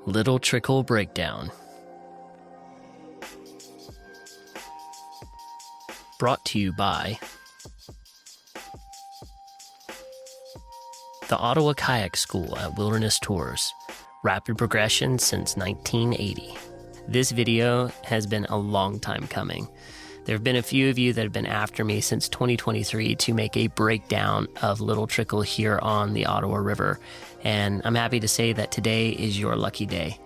Little Trickle Breakdown. Brought to you by the Ottawa Kayak School at Wilderness Tours. Rapid progression since 1980. This video has been a long time coming. There have been a few of you that have been after me since 2023 to make a breakdown of Little Trickle here on the Ottawa River, and I'm happy to say that today is your lucky day.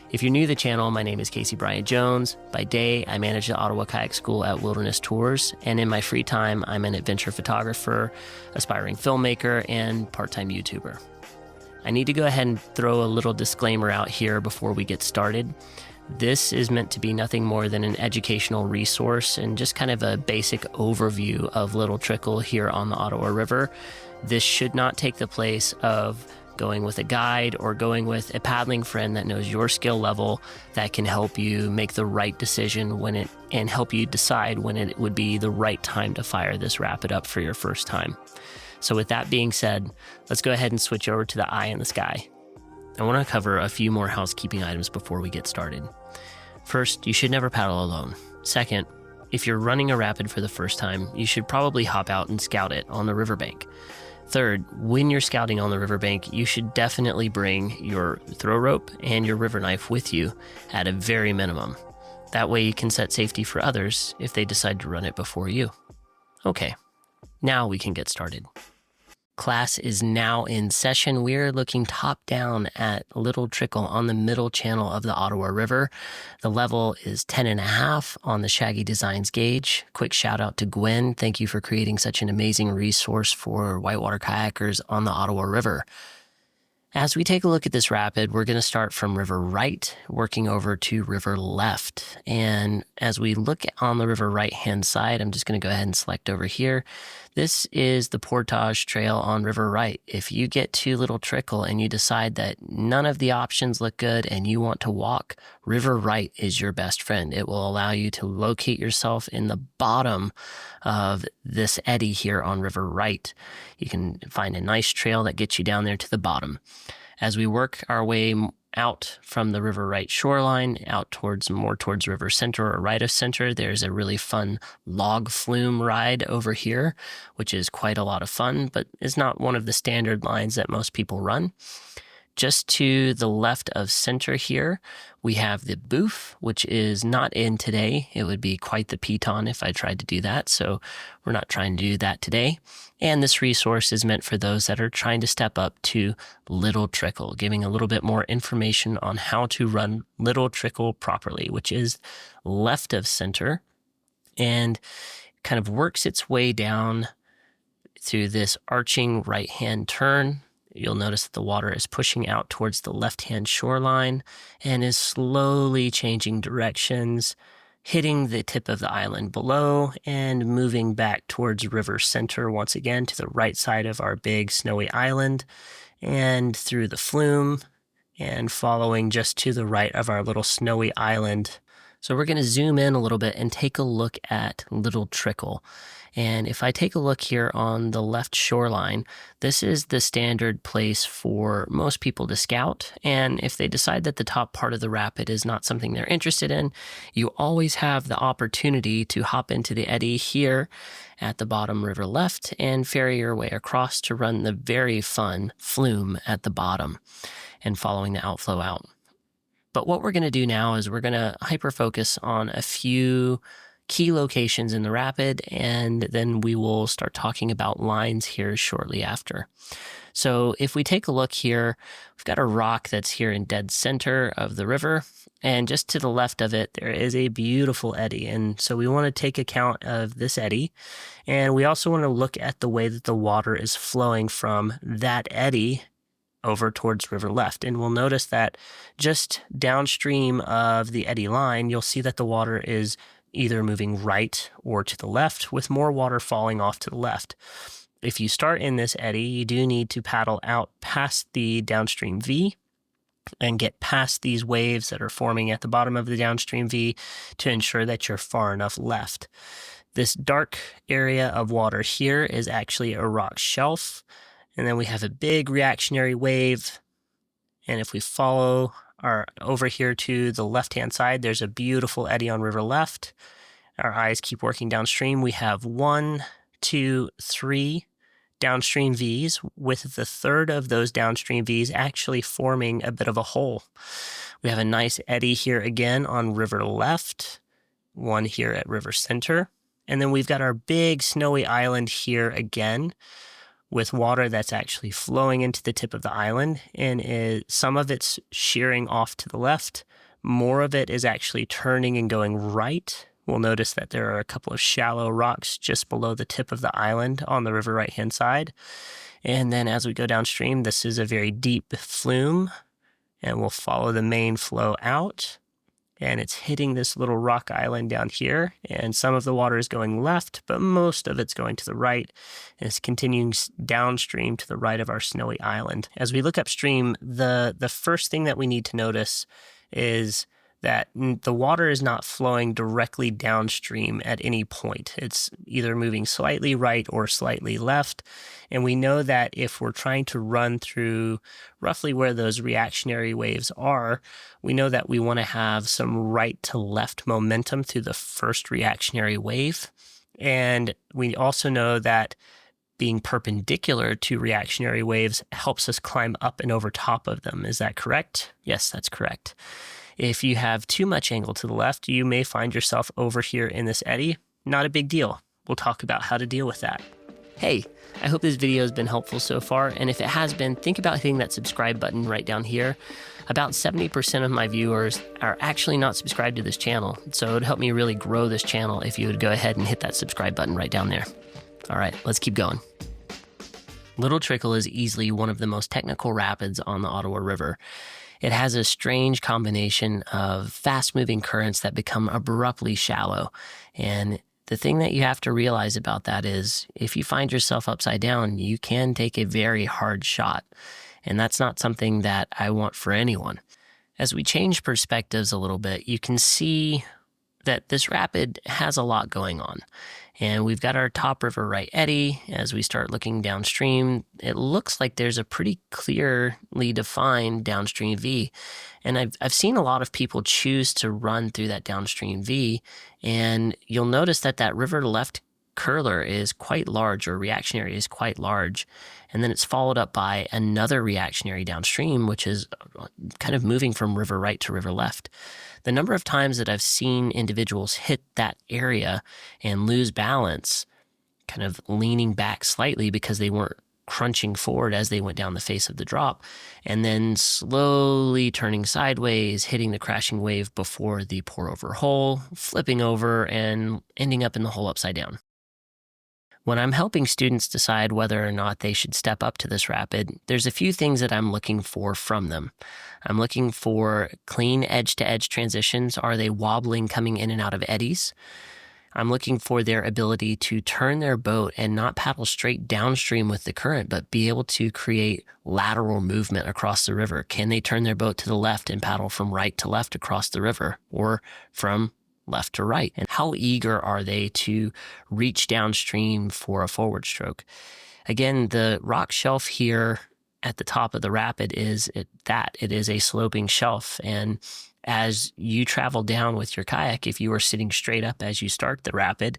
If you're new to the channel, my name is Casey Bryant Jones. By day, I manage the Ottawa Kayak School at Wilderness Tours, and in my free time, I'm an adventure photographer, aspiring filmmaker, and part-time YouTuber. I need to go ahead and throw a little disclaimer out here before we get started. This is meant to be nothing more than an educational resource and just kind of a basic overview of Little Trickle here on the Ottawa River. This should not take the place of going with a guide or going with a paddling friend that knows your skill level that can help you make the right decision and help you decide when it would be the right time to fire this rapid up for your first time. So with that being said, let's go ahead and switch over to the eye in the sky. I want to cover a few more housekeeping items before we get started. First, you should never paddle alone. Second, if you're running a rapid for the first time, you should probably hop out and scout it on the riverbank. Third, when you're scouting on the riverbank, you should definitely bring your throw rope and your river knife with you at a very minimum. That way you can set safety for others if they decide to run it before you. Okay, now we can get started. Class is now in session. We're looking top down at Little Trickle on the middle channel of the Ottawa River. The level is 10.5 on the Shaggy Designs gauge. Quick shout out to Gwen. Thank you for creating such an amazing resource for whitewater kayakers on the Ottawa River. As we take a look at this rapid, we're going to start from river right, working over to river left. And as we look on the river right-hand side, I'm just going to go ahead and select over here. This is the Portage Trail on river right. If you get to Little Trickle and you decide that none of the options look good and you want to walk, river right is your best friend. It will allow you to locate yourself in the bottom of this eddy here on river right. You can find a nice trail that gets you down there to the bottom. As we work our way out from the river right shoreline, out more towards river center or right of center, there's a really fun log flume ride over here, which is quite a lot of fun, but is not one of the standard lines that most people run. Just to the left of center here, we have the booth, which is not in today. It would be quite the piton if I tried to do that, so we're not trying to do that today. And this resource is meant for those that are trying to step up to Little Trickle, giving a little bit more information on how to run Little Trickle properly, which is left of center, and kind of works its way down through this arching right-hand turn. You'll notice that the water is pushing out towards the left-hand shoreline and is slowly changing directions, hitting the tip of the island below and moving back towards river center once again to the right side of our big snowy island and through the flume and following just to the right of our little snowy island. So we're going to zoom in a little bit and take a look at Little Trickle. And if I take a look here on the left shoreline, this is the standard place for most people to scout. And if they decide that the top part of the rapid is not something they're interested in, you always have the opportunity to hop into the eddy here at the bottom river left and ferry your way across to run the very fun flume at the bottom and following the outflow out. But what we're going to do now is we're going to hyper-focus on a few key locations in the rapid, and then we will start talking about lines here shortly after. So if we take a look here, we've got a rock that's here in dead center of the river, and just to the left of it, there is a beautiful eddy. And so we want to take account of this eddy, and we also want to look at the way that the water is flowing from that eddy over towards river left. And we'll notice that just downstream of the eddy line, you'll see that the water is either moving right or to the left, with more water falling off to the left. If you start in this eddy, you do need to paddle out past the downstream V and get past these waves that are forming at the bottom of the downstream V to ensure that you're far enough left. This dark area of water here is actually a rock shelf, and then we have a big reactionary wave, and if we follow over here to the left-hand side, there's a beautiful eddy on river left. Our eyes keep working downstream. We have 1, 2, 3 downstream V's, with the third of those downstream V's actually forming a bit of a hole. We have a nice eddy here again on river left, one here at river center, and then we've got our big snowy island here again with water that's actually flowing into the tip of the island, and some of it's shearing off to the left. More of it is actually turning and going right. We'll notice that there are a couple of shallow rocks just below the tip of the island on the river right-hand side. And then as we go downstream, this is a very deep flume, and we'll follow the main flow out. And it's hitting this little rock island down here, and some of the water is going left, but most of it's going to the right, and it's continuing downstream to the right of our snowy island. As we look upstream, the first thing that we need to notice is that the water is not flowing directly downstream at any point. It's either moving slightly right or slightly left. And we know that if we're trying to run through roughly where those reactionary waves are, we know that we want to have some right to left momentum through the first reactionary wave. And we also know that being perpendicular to reactionary waves helps us climb up and over top of them. Is that correct? Yes, that's correct. If you have too much angle to the left, you may find yourself over here in this eddy. Not a big deal. We'll talk about how to deal with that. Hey, I hope this video has been helpful so far, and if it has been, think about hitting that subscribe button right down here. About 70% of my viewers are actually not subscribed to this channel, so it would help me really grow this channel if you would go ahead and hit that subscribe button right down there. All right, let's keep going. Little Trickle is easily one of the most technical rapids on the Ottawa River. It has a strange combination of fast-moving currents that become abruptly shallow. And the thing that you have to realize about that is if you find yourself upside down, you can take a very hard shot. And that's not something that I want for anyone. As we change perspectives a little bit, you can see that this rapid has a lot going on. And we've got our top river right eddy. As we start looking downstream, it looks like there's a pretty clearly defined downstream V. And I've seen a lot of people choose to run through that downstream V. And you'll notice that that river left curler is quite large, or reactionary is quite large. And then it's followed up by another reactionary downstream, which is kind of moving from river right to river left. The number of times that I've seen individuals hit that area and lose balance, kind of leaning back slightly because they weren't crunching forward as they went down the face of the drop, and then slowly turning sideways, hitting the crashing wave before the pour over hole, flipping over, and ending up in the hole upside down. When I'm helping students decide whether or not they should step up to this rapid, there's a few things that I'm looking for from them. I'm looking for clean edge-to-edge transitions. Are they wobbling coming in and out of eddies? I'm looking for their ability to turn their boat and not paddle straight downstream with the current, but be able to create lateral movement across the river. Can they turn their boat to the left and paddle from right to left across the river, or from left to right? And how eager are they to reach downstream for a forward stroke? Again, the rock shelf here at the top of the rapid is it is a sloping shelf. And as you travel down with your kayak, if you are sitting straight up as you start the rapid,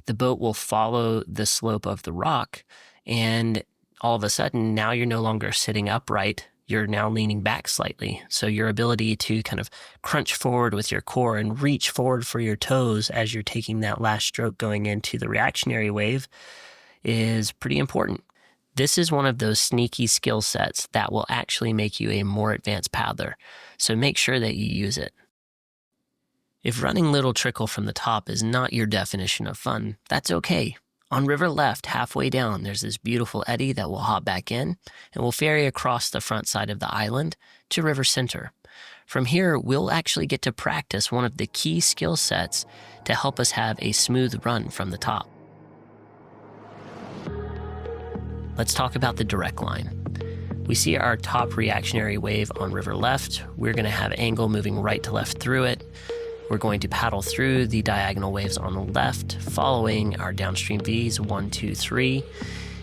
the boat will follow the slope of the rock. And all of a sudden, now you're no longer sitting upright. You're now leaning back slightly. So your ability to kind of crunch forward with your core and reach forward for your toes as you're taking that last stroke going into the reactionary wave is pretty important. This is one of those sneaky skill sets that will actually make you a more advanced paddler. So make sure that you use it. If running Little Trickle from the top is not your definition of fun, that's okay. On river left, halfway down, there's this beautiful eddy that will hop back in and will ferry across the front side of the island to river center. From here, we'll actually get to practice one of the key skill sets to help us have a smooth run from the top. Let's talk about the direct line. We see our top reactionary wave on river left. We're going to have angle moving right to left through it. We're going to paddle through the diagonal waves on the left, following our downstream V's 1, 2, 3.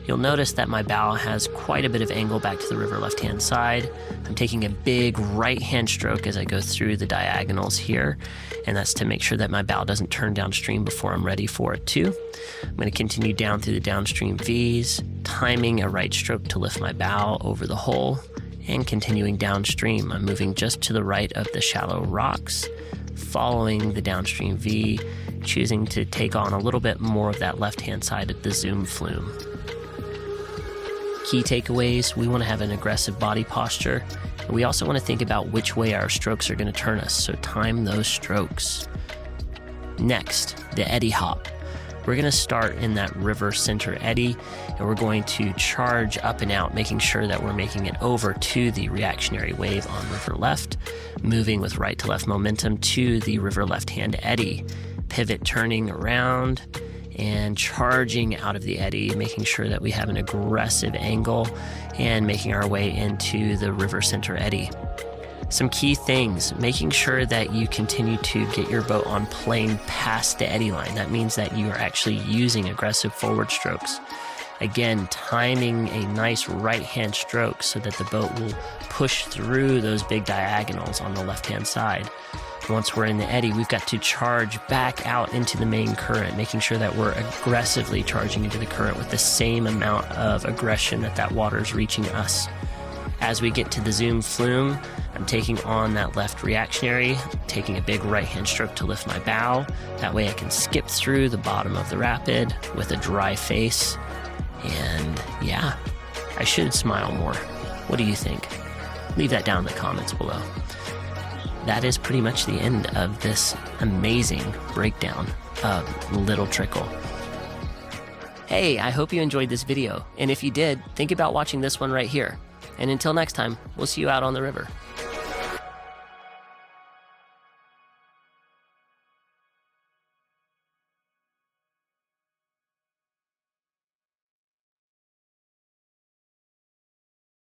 You'll notice that my bow has quite a bit of angle back to the river left-hand side. I'm taking a big right-hand stroke as I go through the diagonals here, and that's to make sure that my bow doesn't turn downstream before I'm ready for it to. I'm going to continue down through the downstream V's, timing a right stroke to lift my bow over the hole, and continuing downstream. I'm moving just to the right of the shallow rocks, following the downstream V, choosing to take on a little bit more of that left-hand side of the zoom flume. Key takeaways: we want to have an aggressive body posture, and we also want to think about which way our strokes are going to turn us, so time those strokes. Next, the eddy hop. We're going to start in that river center eddy, and we're going to charge up and out, making sure that we're making it over to the reactionary wave on river left, moving with right to left momentum to the river left hand eddy, pivot turning around, and charging out of the eddy, making sure that we have an aggressive angle and making our way into the river center eddy. Some key things: making sure that you continue to get your boat on plane past the eddy line. That means that you are actually using aggressive forward strokes. Again, timing a nice right-hand stroke so that the boat will push through those big diagonals on the left-hand side. Once we're in the eddy, we've got to charge back out into the main current, making sure that we're aggressively charging into the current with the same amount of aggression that water is reaching us. As we get to the zoom flume, I'm taking on that left reactionary, taking a big right-hand stroke to lift my bow. That way I can skip through the bottom of the rapid with a dry face. And yeah, I should smile more. What do you think? Leave that down in the comments below. That is pretty much the end of this amazing breakdown of Little Trickle. Hey, I hope you enjoyed this video, and if you did, think about watching this one right here. And until next time, we'll see you out on the river.